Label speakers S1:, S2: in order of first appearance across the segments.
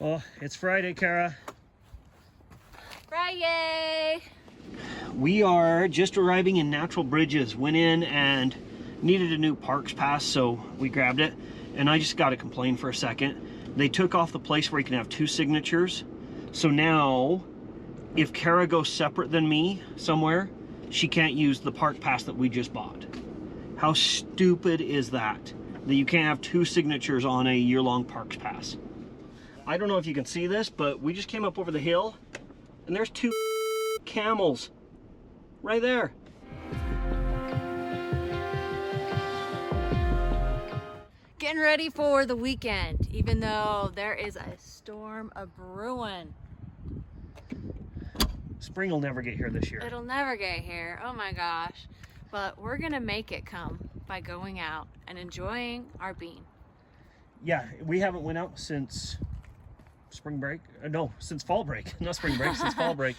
S1: Well, it's Friday, Kara.
S2: Friday!
S1: We are just arriving in Natural Bridges. Went in and needed a new parks pass, so we grabbed it. And I just got to complain for a second. They took off the place where you can have 2 signatures. So now, if Kara goes separate than me somewhere, she can't use the park pass that we just bought. How stupid is that? That you can't have 2 signatures on a year-long parks pass. I don't know if you can see this, but we just came up over the hill and there's 2 camels right there.
S2: Getting ready for the weekend, even though there is a storm a-brewing.
S1: Spring will never get here this year.
S2: It'll never get here, oh my gosh. But we're gonna make it come by going out and enjoying our bean.
S1: Yeah, we haven't went out since spring break. No, since fall break. Not spring break, since fall break.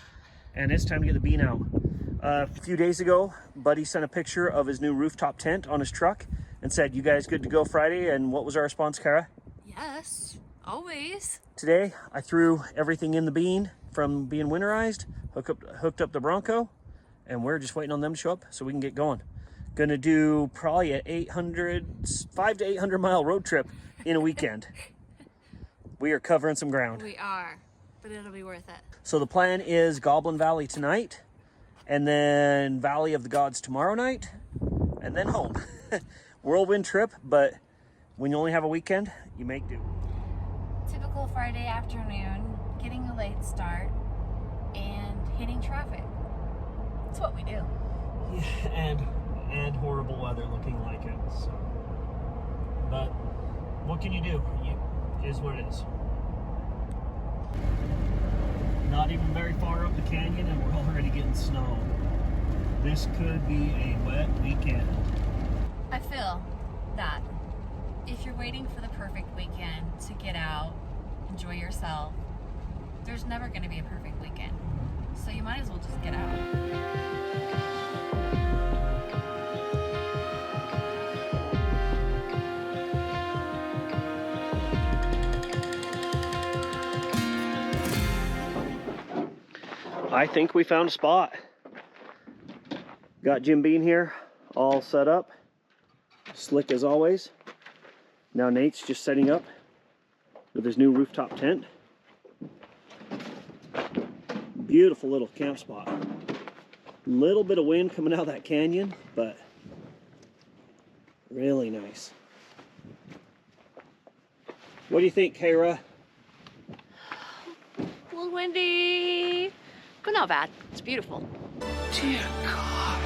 S1: And it's time to get the bean out. A few days ago, Buddy sent a picture of his new rooftop tent on his truck and said, "You guys good to go Friday?" And what was our response, Kara?
S2: Yes, always.
S1: Today, I threw everything in the bean from being winterized, hooked up the Bronco, and we're just waiting on them to show up so we can get going. Gonna do probably a 5 to 800 mile road trip in a weekend. We are covering some ground.
S2: We are, but it'll be worth it.
S1: So the plan is Goblin Valley tonight, and then Valley of the Gods tomorrow night, and then home. Whirlwind trip, but when you only have a weekend, you make do.
S2: Typical Friday afternoon, getting a late start, and hitting traffic. That's what we do.
S1: Yeah, and horrible weather looking like it. So, but what can you do? It is what it is. Not even very far up the canyon, and we're already getting snow. This could be a wet weekend.
S2: I feel that if you're waiting for the perfect weekend to get out, enjoy yourself, there's never going to be a perfect weekend. So you might as well just get out.
S1: I think we found a spot. Got Jim Bean here, all set up, slick as always. Now Nate's just setting up with his new rooftop tent. Beautiful little camp spot. Little bit of wind coming out of that canyon, but really nice. What do you think, Kara?
S2: A little windy, but not bad. It's beautiful.
S3: Dear God,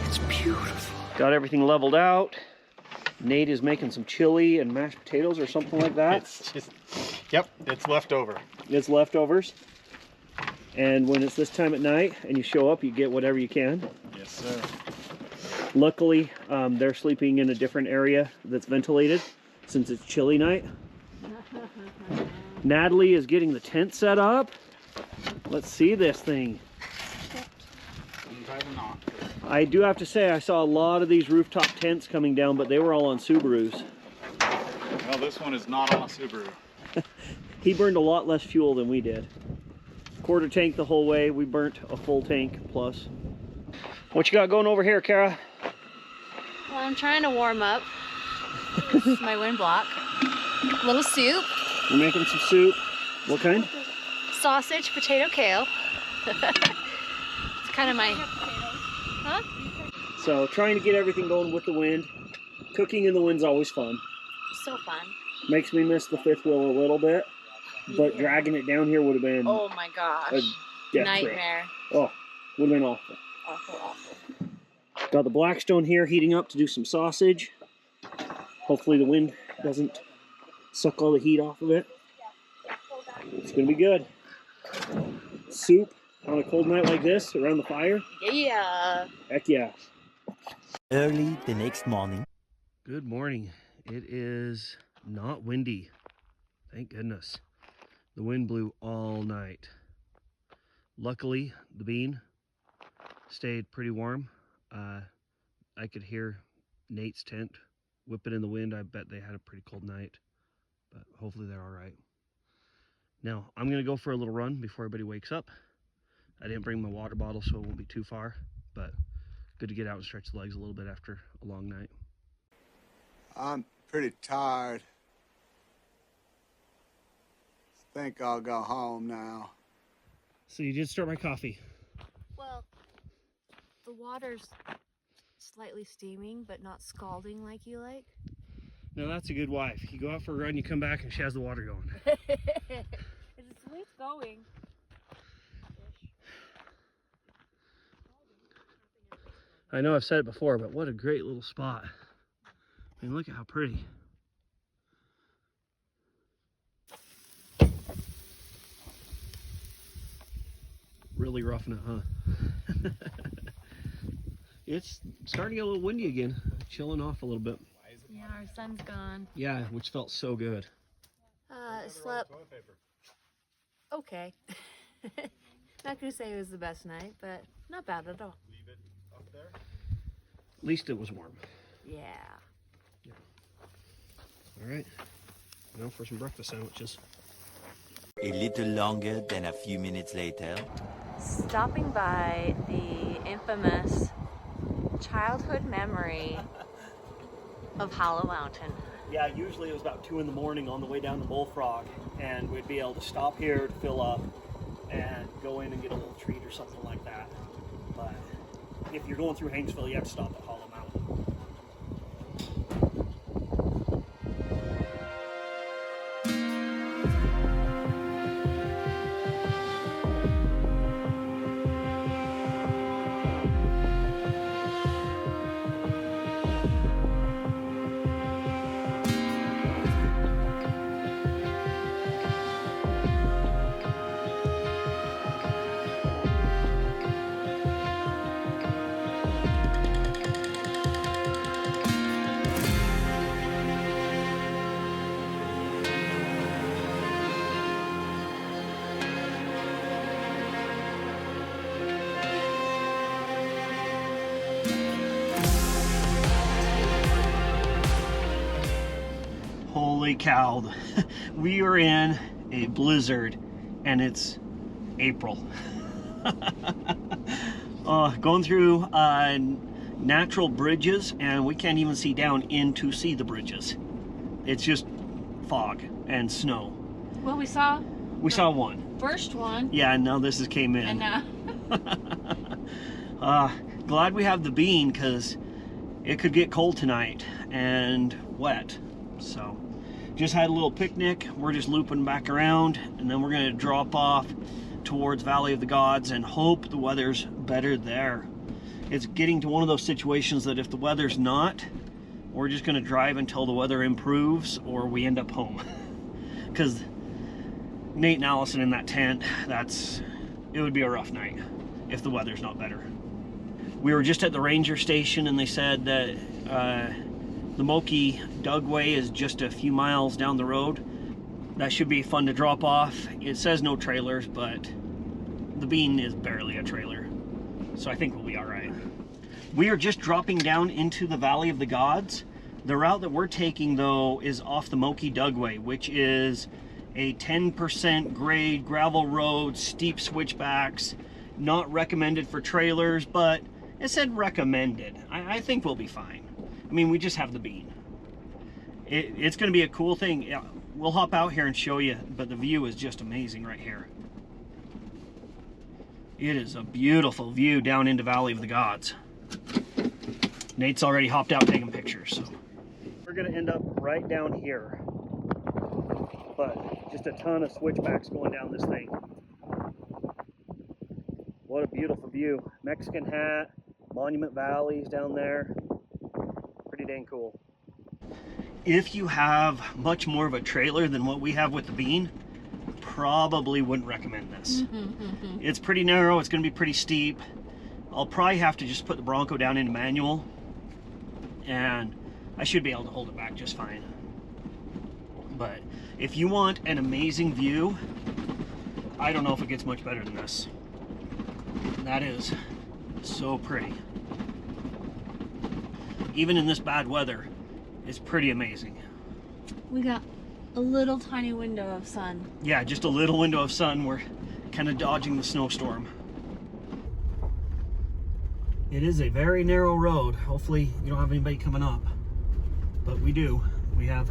S3: it's beautiful.
S1: Got everything leveled out. Nate is making some chili and mashed potatoes or something like that.
S4: It's just, yep, it's leftover.
S1: It's leftovers. And when it's this time at night and you show up, you get whatever you can.
S4: Yes, sir.
S1: Luckily, they're sleeping in a different area that's ventilated since it's chilly night. Natalie is getting the tent set up. Let's see this thing. I do have to say, I saw a lot of these rooftop tents coming down, but they were all on Subarus.
S4: Well, this one is not on a Subaru.
S1: He burned a lot less fuel than we did. Quarter tank the whole way. We burnt a full tank plus. What you got going over here, Kara?
S2: Well, I'm trying to warm up. This is my wind block. Little soup.
S1: We're making some soup. What kind?
S2: Sausage, potato, kale. It's kind of my... Huh?
S1: So trying to get everything going with the wind. Cooking in the wind's always fun.
S2: So fun.
S1: Makes me miss the fifth wheel a little bit, but
S2: Yeah.
S1: dragging it down here would have been
S2: Oh my gosh.
S1: a death
S2: Nightmare.
S1: trip. Oh, would have been awful.
S2: Awful, awful.
S1: Got the Blackstone here heating up to do some sausage. Hopefully the wind doesn't suck all the heat off of it. It's gonna be good. Soup on a cold night like this around the fire.
S2: Yeah.
S1: Heck yeah.
S3: Early the next morning.
S1: Good morning. It is not windy. Thank goodness. The wind blew all night. Luckily, the bean stayed pretty warm. I could hear Nate's tent whipping in the wind. I bet they had a pretty cold night, but hopefully they're all right. Now, I'm gonna go for a little run before everybody wakes up. I didn't bring my water bottle, so it won't be too far, but good to get out and stretch the legs a little bit after a long night.
S5: I'm pretty tired. Think I'll go home now.
S1: So you did start my coffee.
S2: Well, the water's slightly steaming, but not scalding like you like.
S1: Now that's a good wife. You go out for a run, you come back, and she has the water going.
S2: It's the way it's going.
S1: I know I've said it before, but what a great little spot. I mean, look at how pretty. Really roughing it, huh? It's starting to get a little windy again. Chilling off a little bit.
S2: Yeah, our sun's gone.
S1: Yeah, which felt so good.
S2: Slept okay. Not gonna say it was the best night, but not bad at all.
S4: Leave it up there.
S1: At least it was warm.
S2: Yeah.
S1: All right. Now for some breakfast sandwiches.
S3: A little longer than a few minutes later.
S2: Stopping by the infamous childhood memory of Hollow Mountain.
S1: Yeah, usually it was about 2 in the morning on the way down to Bullfrog, and we'd be able to stop here to fill up and go in and get a little treat or something like that. But if you're going through Haynesville, you have to stop at Hollow Mountain. Holy cow, we are in a blizzard and it's April. Going through natural bridges, and we can't even see down in to see the bridges. It's just fog and snow.
S2: Well, we saw
S1: one.
S2: first one,
S1: Yeah, and now this came in.
S2: and
S1: Glad we have the bean, because it could get cold tonight and wet. So just had a little picnic. We're just looping back around, and then we're going to drop off towards Valley of the Gods and hope the weather's better there. It's getting to one of those situations that if the weather's not, we're just going to drive until the weather improves or we end up home. Because Nate and Allison in that tent, it would be a rough night if the weather's not better. We were just at the ranger station, and they said that the Moki Dugway is just a few miles down the road. That should be fun to drop off. It says no trailers, but the bean is barely a trailer, so I think we'll be all right. We are just dropping down into the Valley of the Gods. The route that we're taking, though, is off the Moki Dugway, which is a 10% grade gravel road, steep switchbacks, not recommended for trailers, but it said recommended. I think we'll be fine. I mean, we just have the bean. It's going to be a cool thing. Yeah, we'll hop out here and show you, but the view is just amazing right here. It is a beautiful view down into Valley of the Gods. Nate's already hopped out taking pictures, so we're going to end up right down here. But just a ton of switchbacks going down this thing. What a beautiful view. Mexican Hat, Monument Valley's down there. Pretty dang cool. If you have much more of a trailer than what we have with the bean, probably wouldn't recommend this. It's pretty narrow, it's going to be pretty steep. I'll probably have to just put the Bronco down into manual, and I should be able to hold it back just fine. But if you want an amazing view, I don't know if it gets much better than this. That is so pretty. Even in this bad weather, it's pretty amazing.
S2: we got a little tiny window of sun.
S1: Yeah, just a little window of sun. We're kind of dodging the snowstorm. It is a very narrow road. Hopefully you don't have anybody coming up, but we do. We have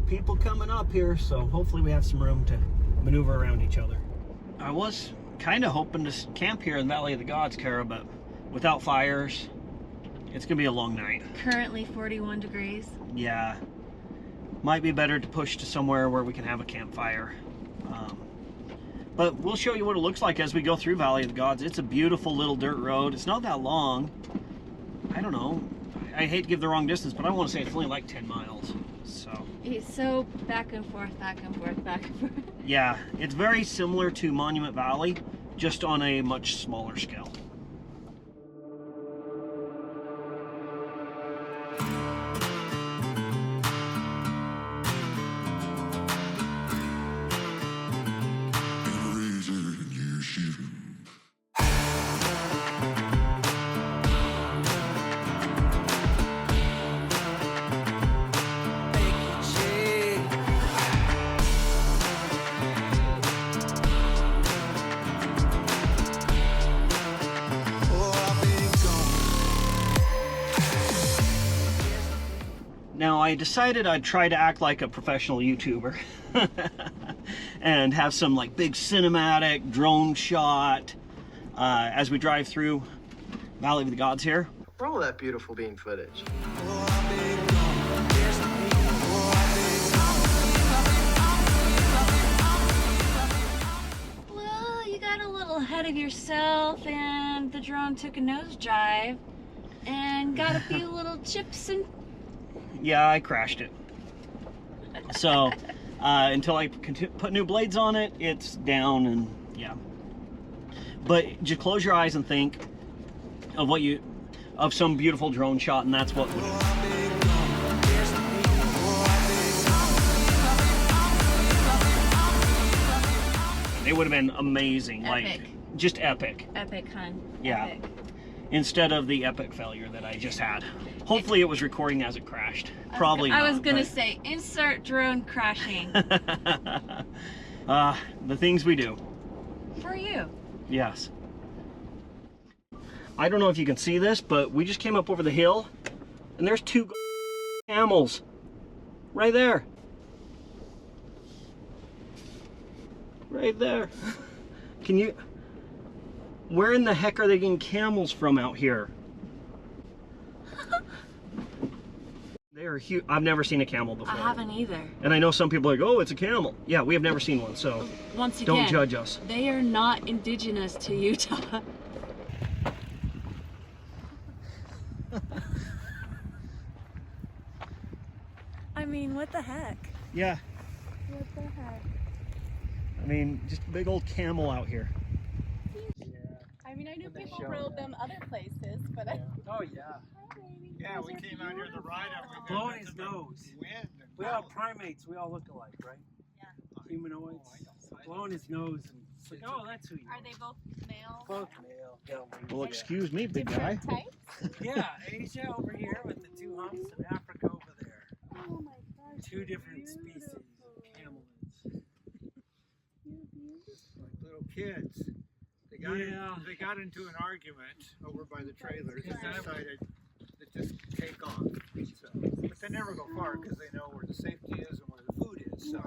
S1: people coming up here, so hopefully we have some room to maneuver around each other. I was kind of hoping to camp here in Valley of the Gods, Kara, but without fires, it's gonna be a long night.
S2: Currently 41 degrees.
S1: Yeah, might be better to push to somewhere where we can have a campfire. But we'll show you what it looks like as we go through Valley of the Gods. It's a beautiful little dirt road. It's not that long. I don't know. I hate to give the wrong distance, but I want to say it's only like 10 miles. So
S2: It's so back and forth, back and forth, back and forth.
S1: yeah, it's very similar to Monument Valley, just on a much smaller scale. Now I decided I'd try to act like a professional YouTuber and have some like big cinematic drone shot as we drive through Valley of the Gods here.
S6: Roll that beautiful bean footage.
S2: Well, you got a little ahead of yourself and the drone took a nosedive and got a few little chips and...
S1: Yeah, I crashed it. So until I put new blades on it, it's down, and yeah. But just close your eyes and think of of some beautiful drone shot, and that's what would. It would have been amazing,
S2: Epic.
S1: like just epic.
S2: Epic, hun.
S1: Yeah.
S2: Epic.
S1: Instead of the epic failure that I just had. Hopefully it was recording as it crashed. Probably not.
S2: I was gonna
S1: but...
S2: say, insert drone crashing.
S1: The things we do.
S2: For you.
S1: Yes. I don't know if you can see this, but we just came up over the hill and there's two camels right there. Right there. Can you... Where in the heck are they getting camels from out here? They are huge. I've never seen a camel before.
S2: I haven't either.
S1: And I know some people are like, oh, it's a camel. Yeah, we have never seen one, so
S2: once again,
S1: don't judge us.
S2: They are not indigenous to Utah. I mean, what the heck?
S1: Yeah.
S2: What the heck?
S1: I mean, just a big old camel out here.
S7: I mean, I knew people rode them other places, but I...
S8: Oh yeah.
S4: Yeah, we came out here to ride up.
S8: Blowing his nose. We all primates. We all look alike, right?
S7: Yeah.
S8: Humanoids. Blowing his nose. And it's like, oh, that's who you
S7: Are they both male?
S8: Both male.
S1: Well, excuse me, big guy.
S7: Different types?
S8: Yeah, Asia over here with the two humps, and Africa over there.
S7: Oh my gosh.
S8: Two different species of camelids.
S9: Like little kids. They got into an argument over by the trailers and decided to just take off. So, but they never go far because they know where the safety is and where the food is. So,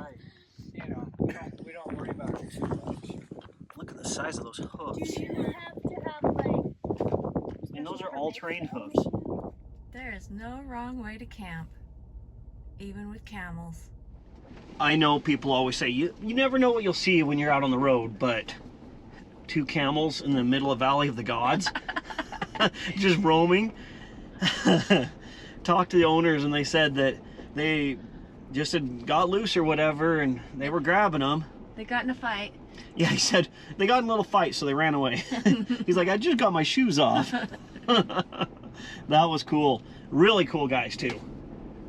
S9: you know, we don't worry about it too much.
S1: Look at the size of those hooves.
S7: Do you have to have, like...
S1: And those are all terrain hooves.
S2: There is no wrong way to camp, even with camels.
S1: I know people always say, you never know what you'll see when you're out on the road, but two camels in the middle of Valley of the Gods, just roaming. Talked to the owners and they said that they just had got loose or whatever and they were grabbing them.
S2: They got in a fight.
S1: Yeah, he said they got in a little fight, so they ran away. He's like, I just got my shoes off. That was cool. Really cool guys too.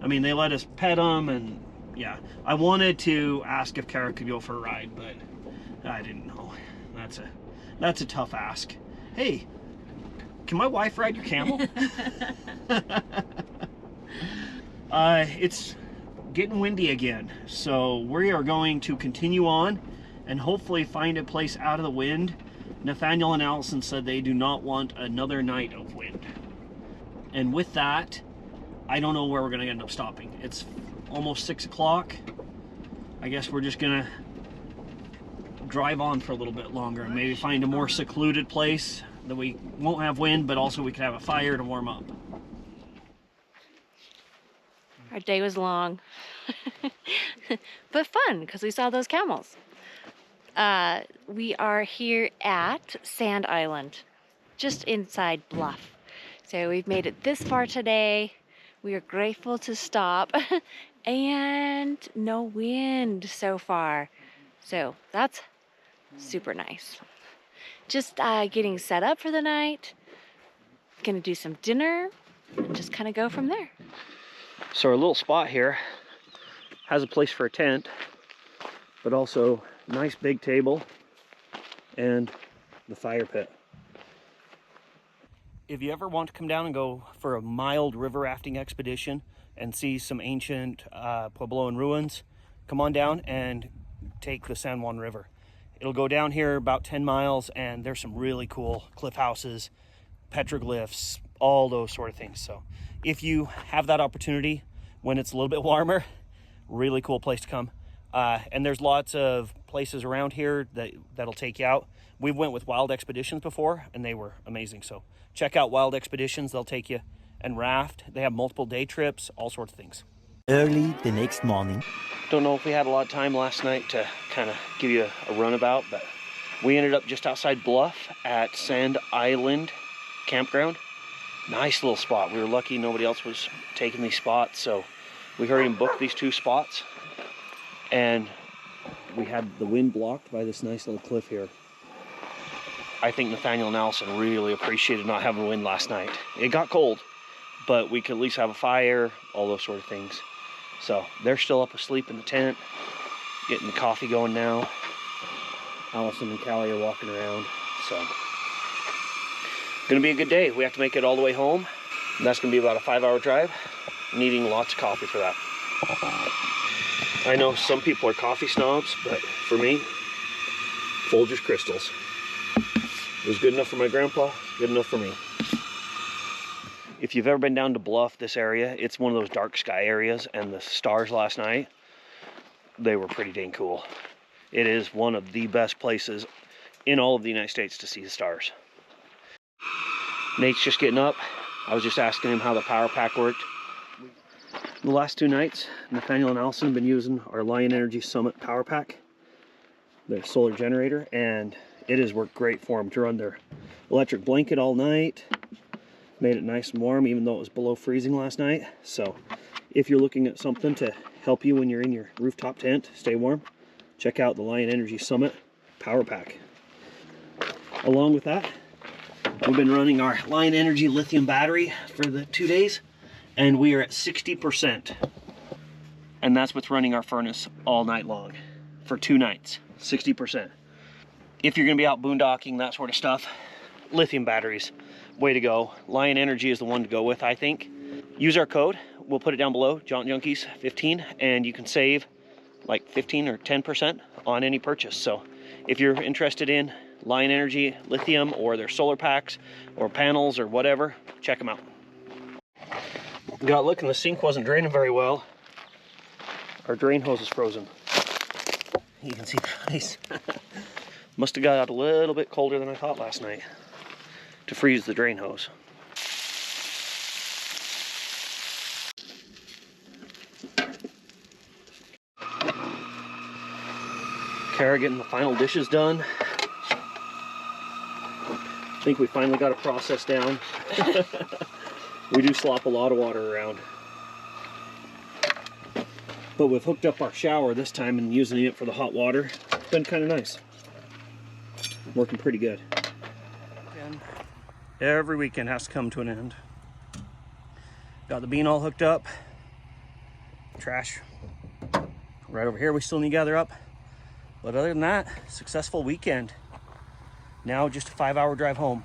S1: I mean, they let us pet them, and yeah, I wanted to ask if Kara could go for a ride, but I didn't know. That's a tough ask. Hey, can my wife ride your camel? It's getting windy again. So we are going to continue on and hopefully find a place out of the wind. Nathaniel and Allison said they do not want another night of wind. And with that, I don't know where we're gonna end up stopping. It's almost 6 o'clock. I guess we're just gonna drive on for a little bit longer and maybe find a more secluded place that we won't have wind, but also we could have a fire to warm up.
S2: Our day was long, but fun because we saw those camels. We are here at Sand Island, just inside Bluff. So we've made it this far today. We are grateful to stop and no wind so far. So that's super nice. Just getting set up for the night. Gonna do some dinner and just kind of go from there.
S1: So our little spot here has a place for a tent, but also a nice big table and the fire pit. If you ever want to come down and go for a mild river rafting expedition and see some ancient Puebloan ruins, come on down and take the San Juan River. It'll go down here about 10 miles and there's some really cool cliff houses, petroglyphs, all those sort of things. So if you have that opportunity when it's a little bit warmer, really cool place to come. And there's lots of places around here that'll take you out. We've went with Wild Expeditions before and they were amazing. So check out Wild Expeditions, they'll take you and raft. They have multiple day trips, all sorts of things.
S3: Early the next morning.
S1: Don't know if we had a lot of time last night to kind of give you a runabout, but we ended up just outside Bluff at Sand Island Campground. Nice little spot. We were lucky nobody else was taking these spots, so we hurried and booked these 2 spots. And we had the wind blocked by this nice little cliff here. I think Nathaniel and Allison really appreciated not having wind last night. It got cold, but we could at least have a fire, all those sort of things. So they're still up asleep in the tent, getting the coffee going now. Allison and Callie are walking around, so. Gonna be a good day. We have to make it all the way home. And that's gonna be about a 5-hour drive. Needing lots of coffee for that. I know some people are coffee snobs, but for me, Folgers Crystals. It was good enough for my grandpa, good enough for me. If you've ever been down to Bluff, this area, it's one of those dark sky areas, and the stars last night, they were pretty dang cool. It is one of the best places in all of the United States to see the stars. Nate's just getting up. I was just asking him how the power pack worked. The last 2 nights, Nathaniel and Allison have been using our Lion Energy Summit power pack, their solar generator, and it has worked great for them to run their electric blanket all night. Made it nice and warm even though it was below freezing last night. So if you're looking at something to help you when you're in your rooftop tent, stay warm, check out the Lion Energy Summit Power Pack. Along with that, we've been running our Lion Energy lithium battery for the 2 days and we are at 60%. And that's with running our furnace all night long for 2 nights, 60%. If you're gonna be out boondocking, that sort of stuff, lithium batteries, way to go. Lion Energy is the one to go with, I think. Use our code, we'll put it down below, Jaunt Junkies 15, and you can save like 15 or 10% on any purchase. So if you're interested in Lion Energy lithium or their solar packs or panels or whatever, check them out. Got looking, the sink wasn't draining very well. Our drain hose is frozen. You can see the ice. Must have got out a little bit colder than I thought last night to freeze the drain hose. Kara getting the final dishes done. I think we finally got a process down. We do slop a lot of water around. But we've hooked up our shower this time and using it for the hot water. It's been kind of nice. Working pretty good. Every weekend has to come to an end. Got the bean all hooked up. Trash right over here we still need to gather up. But other than that, successful weekend. Now just a 5-hour drive home.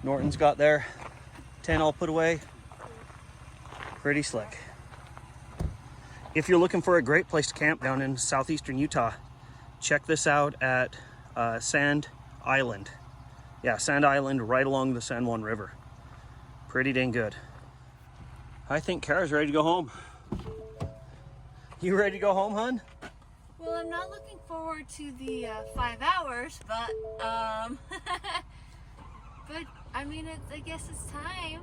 S1: Norton's got their tent all put away. Pretty slick. If you're looking for a great place to camp down in southeastern Utah, check this out at Sand Island. Yeah, Sand Island, right along the San Juan River. Pretty dang good. I think Kara's ready to go home. You ready to go home, hun?
S2: Well, I'm not looking forward to the 5 hours, but but I mean, I guess it's time.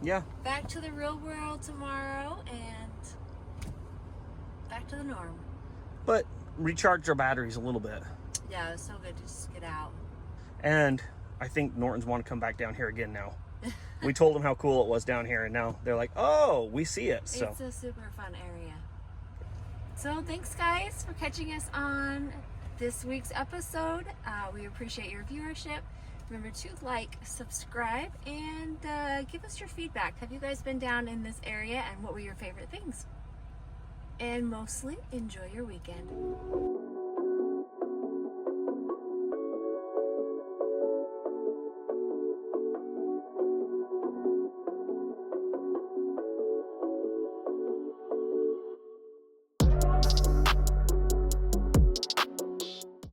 S1: Yeah.
S2: Back to the real world tomorrow and back to the norm.
S1: But recharge our batteries a little bit.
S2: Yeah, it was so good to just get out.
S1: And I think Nortons want to come back down here again now. We told them how cool it was down here, and now they're like, oh, we see it. So
S2: it's a super fun area. So thanks, guys, for catching us on this week's episode. We appreciate your viewership. Remember to like, subscribe, and give us your feedback. Have you guys been down in this area, and what were your favorite things? And mostly, enjoy your weekend.